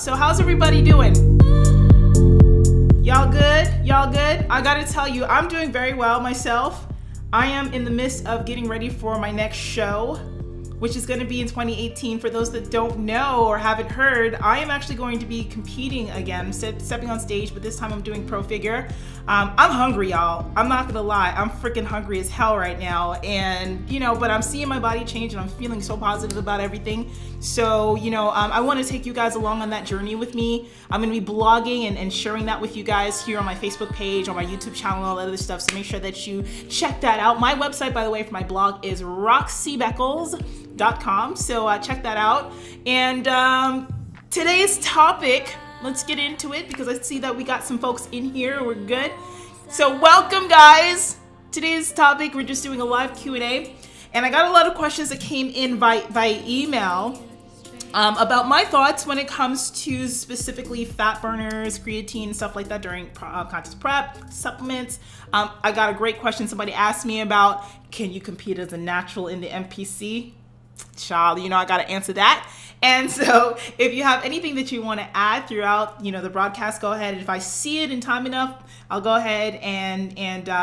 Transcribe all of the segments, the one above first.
So how's everybody doing? Y'all good? Y'all good? I gotta tell you, I'm doing very well myself. I am in the midst of getting ready for my next show, which is going to be in 2018. For those that don't know or haven't heard, I am actually going to be competing again, stepping on stage, but this time I'm doing pro figure. I'm hungry, y'all. I'm not gonna lie. I'm freaking hungry as hell right now. And, but I'm seeing my body change and I'm feeling so positive about everything. So, I want to take you guys along on that journey with me. I'm going to be blogging and sharing that with you guys here on my Facebook page, on my YouTube channel, all that other stuff. So make sure that you check that out. My website, by the way, for my blog is roxybeckles.com. So check that out. And today's topic, let's get into it because I see that we got some folks in here. We're good. So welcome, guys. Today's topic, we're just doing a live Q&A. And I got a lot of questions that came in via email about my thoughts when it comes to specifically fat burners, creatine, stuff like that during contest prep, supplements. I got a great question. Somebody asked me about, can you compete as a natural in the NPC? Child, I got to answer that. And so if you have anything that you want to add throughout, the broadcast, go ahead. If I see it in time enough, I'll go ahead and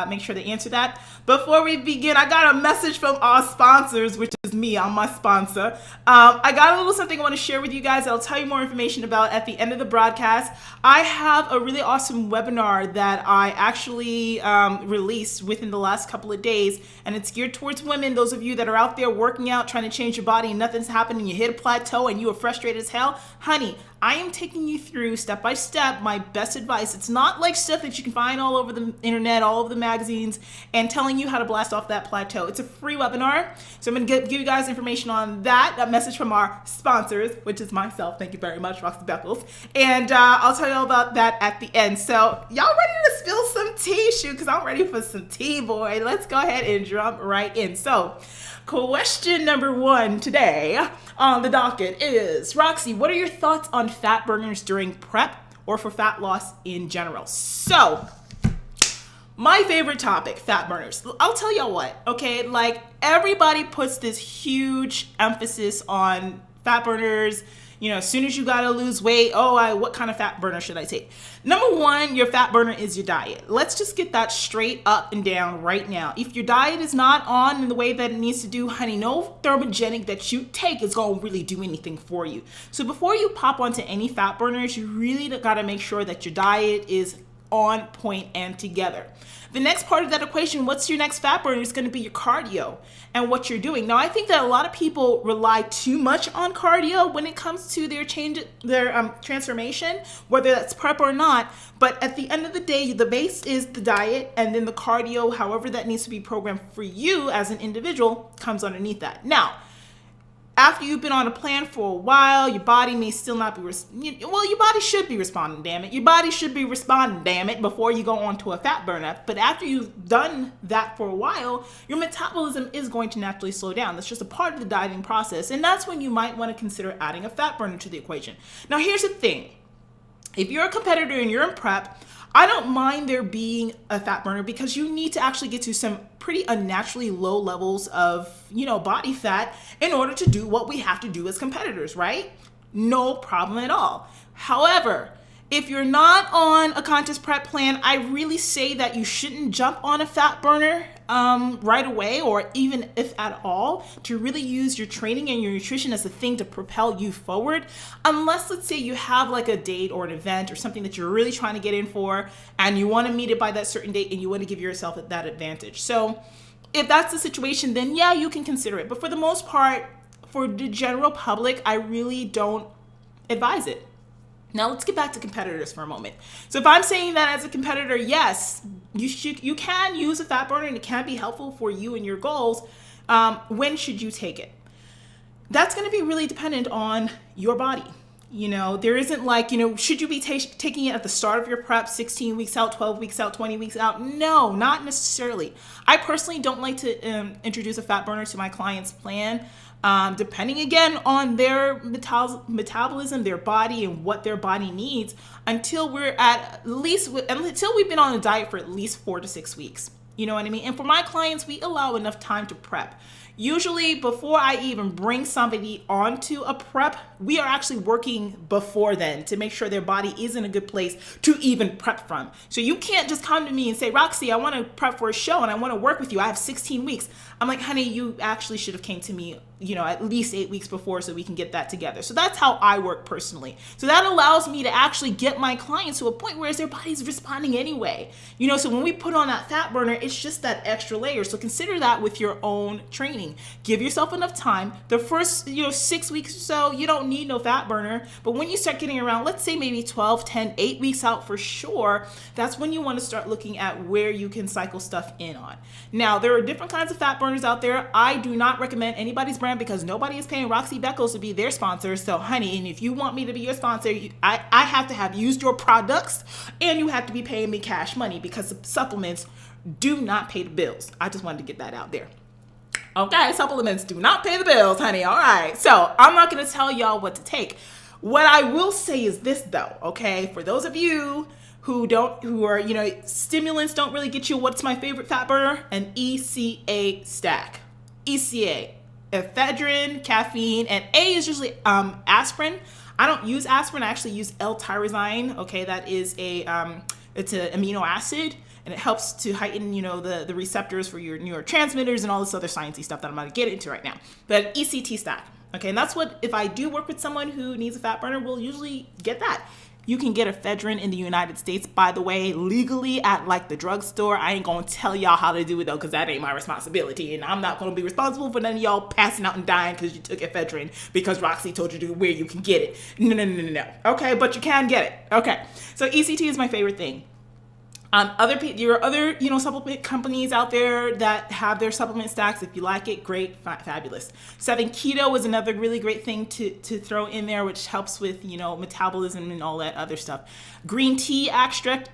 make sure to answer that. Before we begin, I got a message from our sponsors, which is me. I'm my sponsor. I got a little something I want to share with you guys that I'll tell you more information about at the end of the broadcast. I have a really awesome webinar that I actually released within the last couple of days, and it's geared towards women. Those of you that are out there working out, trying to change your body and nothing's happening, you hit a plateau and you are frustrated as hell. Honey, I am taking you through step by step my best advice. It's not like stuff that you can find all over the internet, all over the magazines, and telling you how to blast off that plateau. It's a free webinar. So I'm going to give you guys information on that message from our sponsors, which is myself. Thank you very much, Roxy Beckles. And I'll tell you all about that at the end. So y'all ready to spill some tea? Shoot, because I'm ready for some tea, boy. Let's go ahead and jump right in. So question number 1 today on the docket is, Roxy, what are your thoughts on fat burners during prep or for fat loss in general? So, my favorite topic, fat burners. I'll tell y'all what, okay? Like, everybody puts this huge emphasis on fat burners. As soon as you gotta lose weight, what kind of fat burner should I take? Number 1, your fat burner is your diet. Let's just get that straight up and down right now. If your diet is not on in the way that it needs to do, honey, no thermogenic that you take is gonna really do anything for you. So before you pop onto any fat burners, you really gotta make sure that your diet is on point and together. The next part of that equation, what's your next fat burner, is going to be your cardio and what you're doing. Now, I think that a lot of people rely too much on cardio when it comes to their transformation, whether that's prep or not. But at the end of the day, the base is the diet, and then the cardio, however that needs to be programmed for you as an individual, comes underneath that. Now, after you've been on a plan for a while, your body may still not be, your body should be responding, damn it. Your body should be responding, damn it, before you go on to a fat burner. But after you've done that for a while, your metabolism is going to naturally slow down. That's just a part of the dieting process. And that's when you might want to consider adding a fat burner to the equation. Now, here's the thing. If you're a competitor and you're in prep, I don't mind there being a fat burner because you need to actually get to some pretty unnaturally low levels of, body fat in order to do what we have to do as competitors, right? No problem at all. However, if you're not on a contest prep plan, I really say that you shouldn't jump on a fat burner right away, or even if at all, to really use your training and your nutrition as a thing to propel you forward. Unless, let's say, you have like a date or an event or something that you're really trying to get in for and you want to meet it by that certain date and you want to give yourself that advantage. So if that's the situation, then yeah, you can consider it. But for the most part, for the general public, I really don't advise it. Now let's get back to competitors for a moment. So if I'm saying that as a competitor, yes, you can use a fat burner and it can be helpful for you and your goals. When should you take it? That's going to be really dependent on your body. There isn't like, should you be taking it at the start of your prep, 16 weeks out, 12 weeks out, 20 weeks out? No, not necessarily. I personally don't like to introduce a fat burner to my client's plan. Depending again on their metabolism, their body, and what their body needs, until we've been on a diet for at least 4 to 6 weeks. You know what I mean? And for my clients, we allow enough time to prep. Usually before I even bring somebody onto a prep, we are actually working before then to make sure their body is in a good place to even prep from. So you can't just come to me and say, Roxy, I want to prep for a show and I want to work with you. I have 16 weeks. I'm like, honey, you actually should have came to me, at least 8 weeks before so we can get that together. So that's how I work personally. So that allows me to actually get my clients to a point where their body's responding anyway. So when we put on that fat burner, it's just that extra layer. So consider that with your own training. Give yourself enough time. The first, 6 weeks or so, you don't need no fat burner. But when you start getting around, let's say maybe 12, 10, 8 weeks out for sure, that's when you want to start looking at where you can cycle stuff in on. Now, there are different kinds of fat burners out there. I do not recommend anybody's brand because nobody is paying Roxy Beckles to be their sponsor. So honey, and if you want me to be your sponsor, I have to have used your products and you have to be paying me cash money because the supplements do not pay the bills. I just wanted to get that out there. Okay, supplements do not pay the bills, honey. All right, so I'm not going to tell y'all what to take. What I will say is this though, okay? For those of you who are, stimulants don't really get you what's my favorite fat burner? An ECA stack. ECA, ephedrine, caffeine, and A is usually aspirin. I don't use aspirin, I actually use L-tyrosine, okay? That is it's an amino acid, and it helps to heighten, the receptors for your neurotransmitters and all this other sciencey stuff that I'm not gonna get into right now. But ECT stack, okay? And that's what, if I do work with someone who needs a fat burner, we'll usually get that. You can get ephedrine in the United States, by the way, legally at like the drugstore. I ain't gonna tell y'all how to do it though, because that ain't my responsibility. And I'm not gonna be responsible for none of y'all passing out and dying because you took ephedrine because Roxy told you to where you can get it. No. Okay, but you can get it. Okay, so ECT is my favorite thing. There are other, supplement companies out there that have their supplement stacks. If you like it, great, fabulous. 7 Keto is another really great thing to throw in there, which helps with, metabolism and all that other stuff. Green tea extract,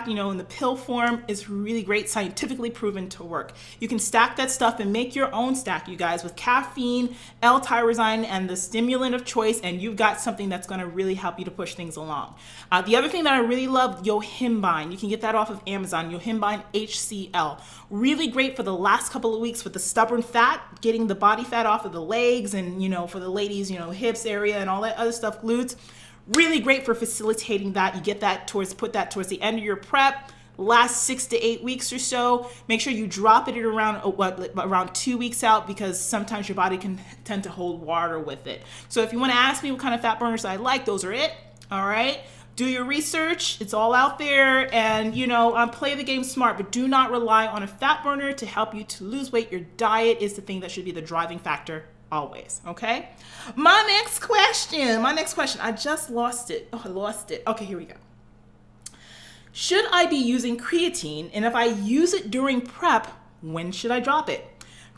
in the pill form is really great, scientifically proven to work. You can stack that stuff and make your own stack, you guys, with caffeine, L-tyrosine, and the stimulant of choice, and you've got something that's going to really help you to push things along. The other thing that I really love, yohimbine. You can get that off of Amazon, yohimbine HCl. Really great for the last couple of weeks with the stubborn fat, getting the body fat off of the legs and, for the ladies, hips area and all that other stuff, glutes. Really great for facilitating that. You get that put that towards the end of your prep. Last 6 to 8 weeks or so. Make sure you drop it at around 2 weeks out because sometimes your body can tend to hold water with it. So if you want to ask me what kind of fat burners I like, those are it. All right. Do your research. It's all out there. And, play the game smart, but do not rely on a fat burner to help you to lose weight. Your diet is the thing that should be the driving factor always. Okay. My next question. I just lost it. Oh, I lost it. Okay, here we go. Should I be using creatine? And if I use it during prep, when should I drop it?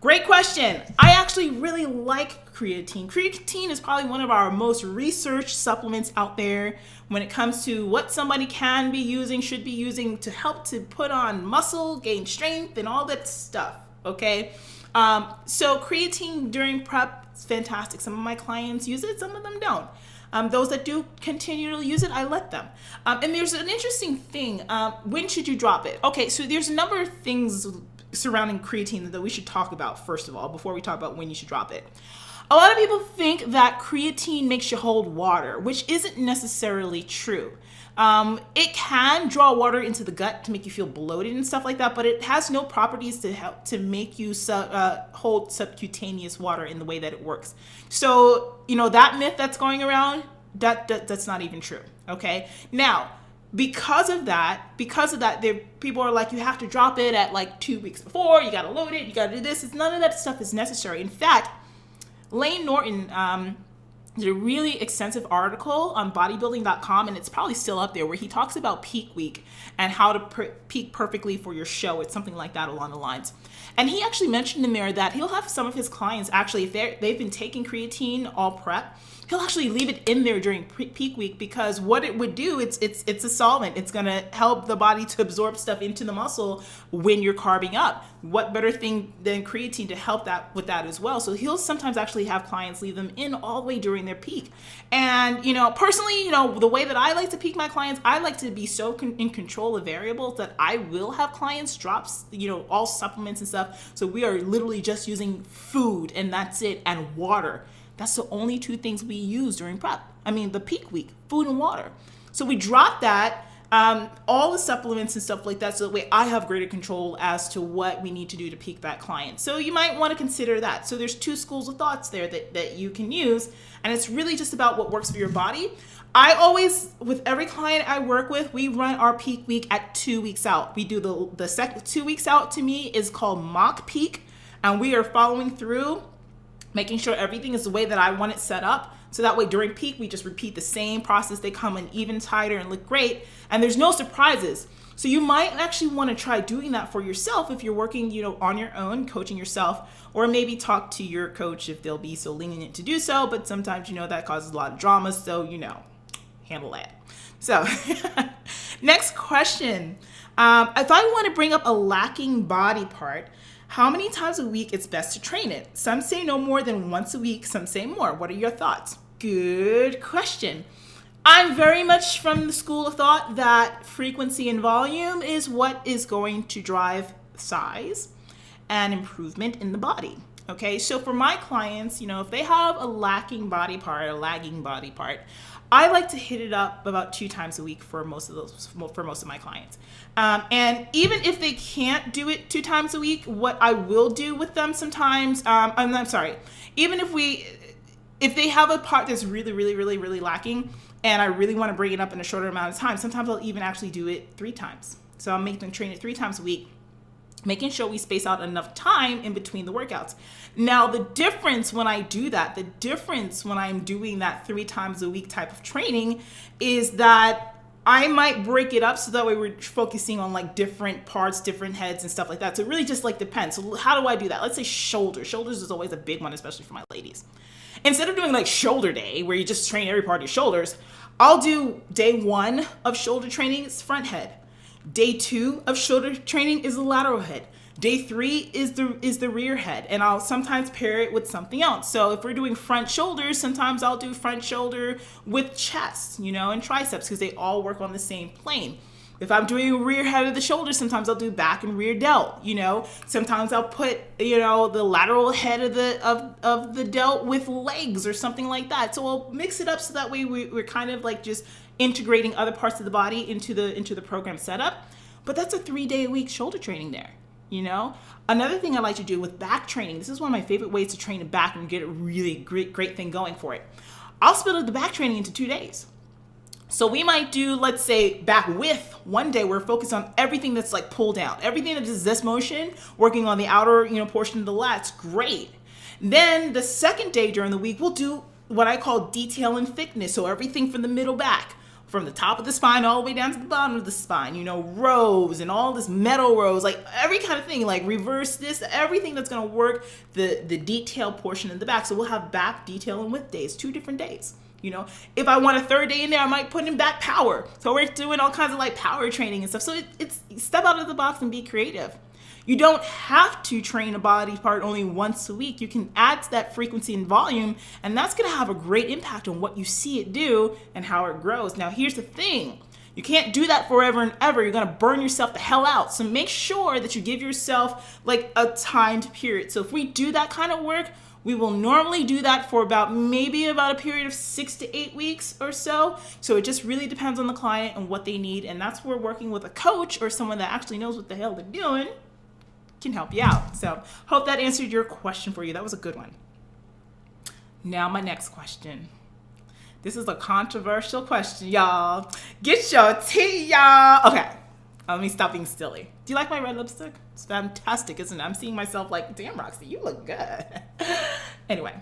Great question. I actually really like creatine. Creatine is probably one of our most researched supplements out there when it comes to what somebody can be using, should be using to help to put on muscle, gain strength, and all that stuff, okay? So creatine during prep is fantastic. Some of my clients use it, some of them don't. Those that do continually use it, I let them. And there's an interesting thing. When should you drop it? Okay, so there's a number of things surrounding creatine that we should talk about first of all, before we talk about when you should drop it. A lot of people think that creatine makes you hold water, which isn't necessarily true. It can draw water into the gut to make you feel bloated and stuff like that, but it has no properties to help to make you hold subcutaneous water in the way that it works. So, that myth that's going around, that's not even true. Okay. Now, because of that, people are like, you have to drop it at like 2 weeks before, you got to load it, you got to do this. None of that stuff is necessary. In fact, Lane Norton did a really extensive article on bodybuilding.com, and it's probably still up there, where he talks about peak week and how to peak perfectly for your show. It's something like that along the lines. And he actually mentioned in there that he'll have some of his clients, actually, if they've been taking creatine all prep, he'll actually leave it in there during peak week, because what it would do, it's a solvent. It's going to help the body to absorb stuff into the muscle when you're carbing up. What better thing than creatine to help that with that as well? So he'll sometimes actually have clients leave them in all the way during their peak. And, personally, the way that I like to peak my clients, I like to be so in control of variables that I will have clients drop, all supplements and stuff. So we are literally just using food, and that's it, and water. That's the only two things we use during the peak week, food and water. So we drop that, all the supplements and stuff like that, so that way I have greater control as to what we need to do to peak that client. So you might want to consider that. So there's two schools of thoughts there that you can use, and it's really just about what works for your body. I always, with every client I work with, we run our peak week at 2 weeks out. We do the second 2 weeks out, to me, is called mock peak, and we are following through, making sure everything is the way that I want it set up. So that way during peak, we just repeat the same process. They come in even tighter and look great. And there's no surprises. So you might actually want to try doing that for yourself if you're working, on your own, coaching yourself, or maybe talk to your coach if they'll be so lenient to do so. But sometimes, that causes a lot of drama. So, handle that. So next question. If I want to bring up a lacking body part, how many times a week it's best to train it? Some say no more than once a week. Some say more. What are your thoughts? Good question. I'm very much from the school of thought that frequency and volume is what is going to drive size and improvement in the body. Okay, so for my clients, if they have a lacking body part, a lagging body part, I like to hit it up about 2 times a week for most of my clients. And even if they can't do it 2 times a week, what I will do with them sometimes, even if they have a part that's really, really, really, really lacking, and I really want to bring it up in a shorter amount of time, sometimes I'll even actually do it 3 times. So I'll make them train it 3 times a week, making sure we space out enough time in between the workouts. Now, the difference when I do that, when I'm doing that 3 times a week type of training, is that I might break it up so that way we're focusing on like different parts, different heads and stuff like that. So it really just like depends. So how do I do that? Let's say shoulders. Shoulders is always a big one, especially for my ladies. Instead of doing like shoulder day, where you just train every part of your shoulders, I'll do day 1 of shoulder training is front head. Day 2 of shoulder training is the lateral head. Day 3 is the rear head, and I'll sometimes pair it with something else. So if we're doing front shoulders, sometimes I'll do front shoulder with chest, and triceps, because they all work on the same plane. If I'm doing rear head of the shoulder, sometimes I'll do back and rear delt. Sometimes I'll put the lateral head of the delt with legs or something like that. So I'll mix it up so that way we're kind of like just integrating other parts of the body into the program setup. But that's a 3-day-a-week shoulder training there. Another thing I like to do with back training, this is one of my favorite ways to train a back and get a really great thing going for it. I'll split up the back training into 2 days. So we might do, let's say, back width. One day we're focused on everything that's like pull down, everything that is this motion, working on the outer, portion of the lats. Great. Then the second day during the week, we'll do what I call detail and thickness. So everything from the middle back, from the top of the spine all the way down to the bottom of the spine, rows and all this metal rows, like every kind of thing, like reverse this, everything that's going to work the detail portion in the back. So we'll have back, detail, and width days, 2 different days. If I want a 3rd day in there, I might put in back power. So we're doing all kinds of like power training and stuff. So it's step out of the box and be creative. You don't have to train a body part only once a week. You can add to that frequency and volume, and that's going to have a great impact on what you see it do and how it grows. Now, here's the thing. You can't do that forever and ever. You're going to burn yourself the hell out. So make sure that you give yourself like a timed period. So if we do that kind of work, we will normally do that for about a period of 6 to 8 weeks or so. So it just really depends on the client and what they need. And that's where working with a coach or someone that actually knows what the hell they're doing can help you out. So hope that answered your question for you. That was a good one. Now my next question. This is a controversial question, y'all. Get your tea, y'all. Okay, let me stop being silly. Do you like my red lipstick? It's fantastic, isn't it? I'm seeing myself like, damn, Roxy, you look good. Anyway,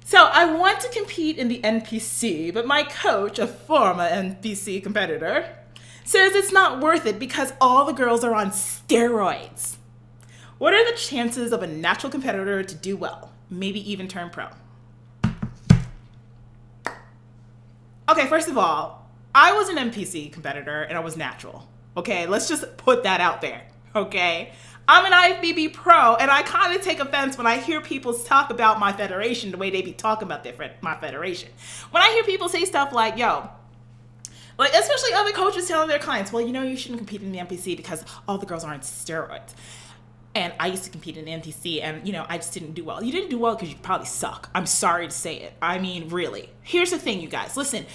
so I want to compete in the NPC, but my coach, a former NPC competitor, says it's not worth it because all the girls are on steroids. What are the chances of a natural competitor to do well, maybe even turn pro? Okay, first of all, I was an NPC competitor and I was natural. Okay, let's just put that out there. Okay, I'm an IFBB pro, and I kind of take offense when I hear people talk about my federation the way they be talking about my federation. When I hear people say stuff like, yo, like, especially other coaches telling their clients, well, you shouldn't compete in the NPC because all the girls are on steroids. And I used to compete in the NPC, and, I just didn't do well. You didn't do well because you probably suck. I'm sorry to say it. I mean, really. Here's the thing, you guys. Listen,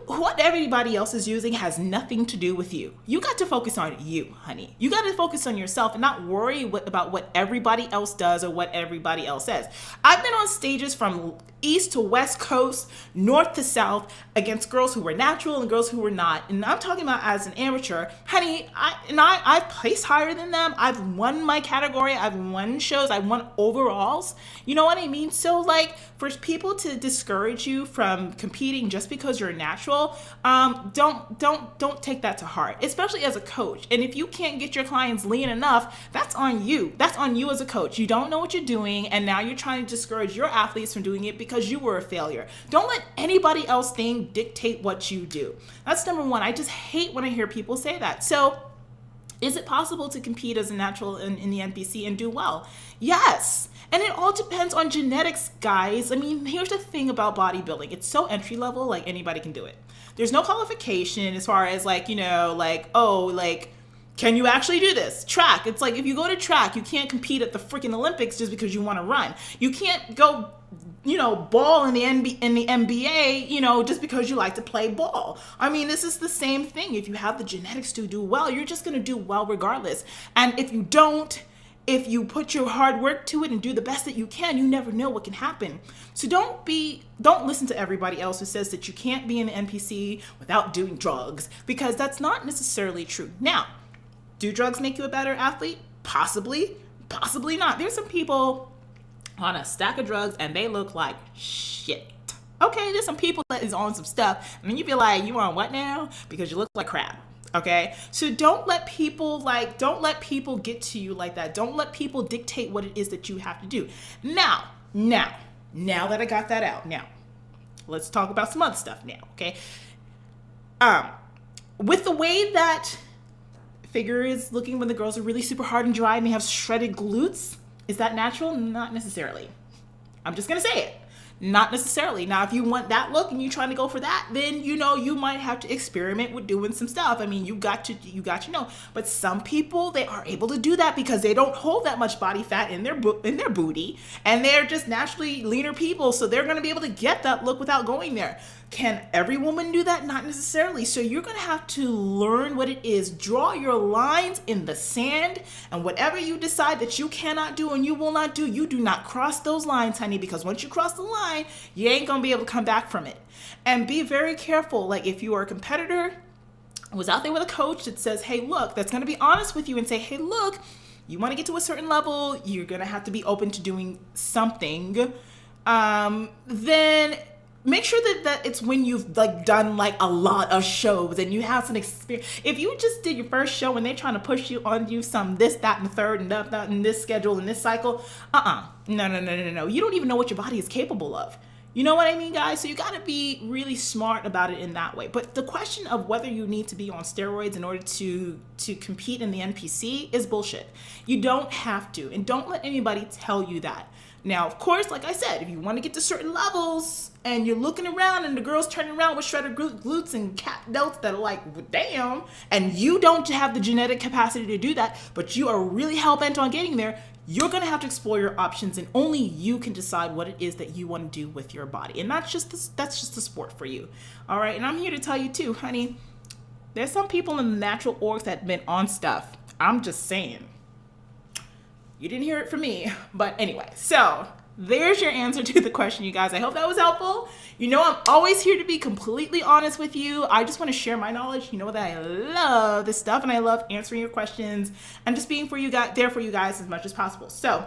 what everybody else is using has nothing to do with you. You got to focus on you, honey. You got to focus on yourself and not worry about what everybody else does or what everybody else says. I've been on stages from east to west coast, north to south, against girls who were natural and girls who were not. And I'm talking about as an amateur, honey. I've placed higher than them. I've won my category. I've won shows. I've won overalls. You know what I mean? So, like, for people to discourage you from competing just because you're natural, don't take that to heart, especially as a coach. And if you can't get your clients lean enough, that's on you. That's on you as a coach. You don't know what you're doing, and now you're trying to discourage your athletes from doing it because you were a failure. Don't let anybody else dictate what you do. That's number one. I just hate when I hear people say that. So, is it possible to compete as a natural in the NPC and do well? Yes. And it all depends on genetics, guys. I mean, here's the thing about bodybuilding. It's so entry level, like anybody can do it. There's no qualification as far as like, can you actually do this? Track. It's like if you go to track, you can't compete at the freaking Olympics just because you want to run. You can't go ball in the NBA, just because you like to play ball. I mean, this is the same thing. If you have the genetics to do well, you're just going to do well regardless. And if you don't, if you put your hard work to it and do the best that you can, you never know what can happen. So don't listen to everybody else who says that you can't be in the NPC without doing drugs, because that's not necessarily true. Now, do drugs make you a better athlete? Possibly, possibly not. There's some people on a stack of drugs and they look like shit. Okay, there's some people that is on some stuff and then you be like, you on what now? Because you look like crap. Okay, so don't let people get to you like that. Don't let people dictate what it is that you have to do. Now that I got that out, now let's talk about some other stuff now. Okay, with the way that figure is looking when the girls are really super hard and dry and they have shredded glutes, is that natural? Not necessarily. I'm just gonna say it. Not necessarily. Now, if you want that look and you're trying to go for that, then you might have to experiment with doing some stuff. I mean, you got to know. But some people, they are able to do that because they don't hold that much body fat in their booty, and they're just naturally leaner people, so they're going to be able to get that look without going there. Can every woman do that? Not necessarily. So you're going to have to learn what it is. Draw your lines in the sand, and whatever you decide that you cannot do and you will not do, you do not cross those lines, honey, because once you cross the line, you ain't going to be able to come back from it. And be very careful. Like, if you are a competitor who was out there with a coach that says, hey, look, that's going to be honest with you and say, hey, look, you want to get to a certain level, you're going to have to be open to doing something, then make sure that it's when you've done a lot of shows and you have some experience. If you just did your first show and they're trying to push you on you some this, that, and the third, and that, and this schedule and this cycle, no. You don't even know what your body is capable of. You know what I mean, guys? So you got to be really smart about it in that way. But the question of whether you need to be on steroids in order to compete in the NPC is bullshit. You don't have to, and don't let anybody tell you that. Now, of course, like I said, if you want to get to certain levels and you're looking around and the girl's turning around with shredded glutes and cat delts that are like, well, damn, and you don't have the genetic capacity to do that, but you are really hell-bent on getting there, you're going to have to explore your options, and only you can decide what it is that you want to do with your body. And that's just the sport for you. All right. And I'm here to tell you too, honey, there's some people in the natural orgs that have been on stuff. I'm just saying. You didn't hear it from me. But anyway, so there's your answer to the question, you guys. I hope that was helpful. I'm always here to be completely honest with you. I just want to share my knowledge. You know that I love this stuff and I love answering your questions and just being there for you guys as much as possible. So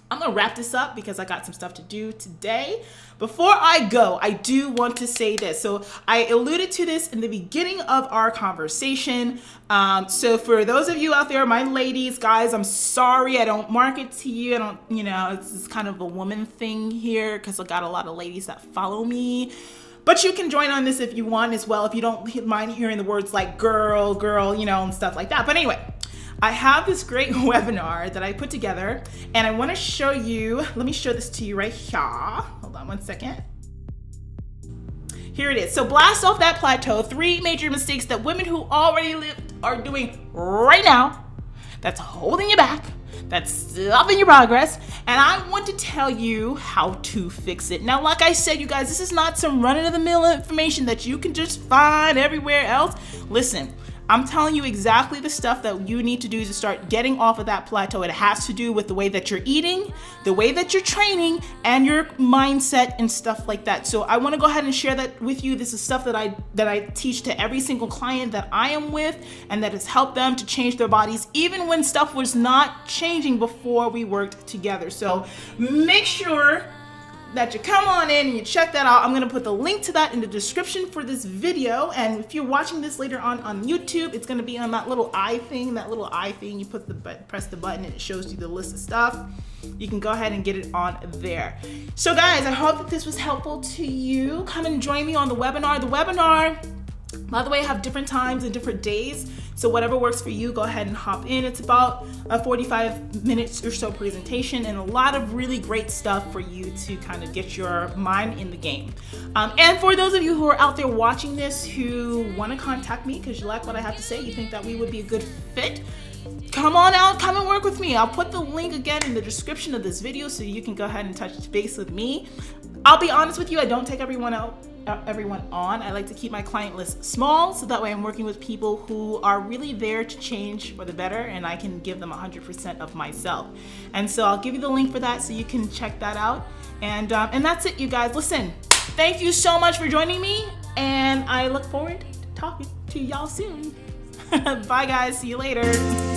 I'm going to wrap this up because I got some stuff to do today. Before I go, I do want to say this. So I alluded to this in the beginning of our conversation. So for those of you out there, my ladies, guys, I'm sorry I don't market to you. I don't, it's kind of a woman thing here because I got a lot of ladies that follow me. But you can join on this if you want as well, if you don't mind hearing the words like girl, girl, you know, and stuff like that. But anyway, I have this great webinar that I put together, and I want to show you. Let me show this to you right here. Hold on one second. Here it is. So blast off that plateau. 3 major mistakes that women who already lived are doing right now that's holding you back, that's stopping your progress, and I want to tell you how to fix it. Now, like I said, you guys, this is not some run-of-the-mill information that you can just find everywhere else. Listen, I'm telling you exactly the stuff that you need to do to start getting off of that plateau. It has to do with the way that you're eating, the way that you're training, and your mindset and stuff like that. So I want to go ahead and share that with you. This is stuff that I teach to every single client that I am with, and that has helped them to change their bodies even when stuff was not changing before we worked together. So make sure that you come on in and you check that out. I'm going to put the link to that in the description for this video, and if you're watching this later on YouTube, it's going to be on that little eye thing. You press the button and it shows you the list of stuff. You can go ahead and get it on there. So guys, I hope that this was helpful to you. Come and join me on the webinar. The webinar, by the way, I have different times and different days, so whatever works for you, go ahead and hop in. It's about a 45 minutes or so presentation, and a lot of really great stuff for you to kind of get your mind in the game. And for those of you who are out there watching this who want to contact me because you like what I have to say, you think that we would be a good fit, come on out, come and work with me. I'll put the link again in the description of this video so you can go ahead and touch base with me. I'll be honest with you, I don't take everyone on. I like to keep my client list small, so that way I'm working with people who are really there to change for the better, and I can give them 100% of myself. And so I'll give you the link for that so you can check that out. And that's it, you guys. Listen, thank you so much for joining me, and I look forward to talking to y'all soon. Bye guys, see you later.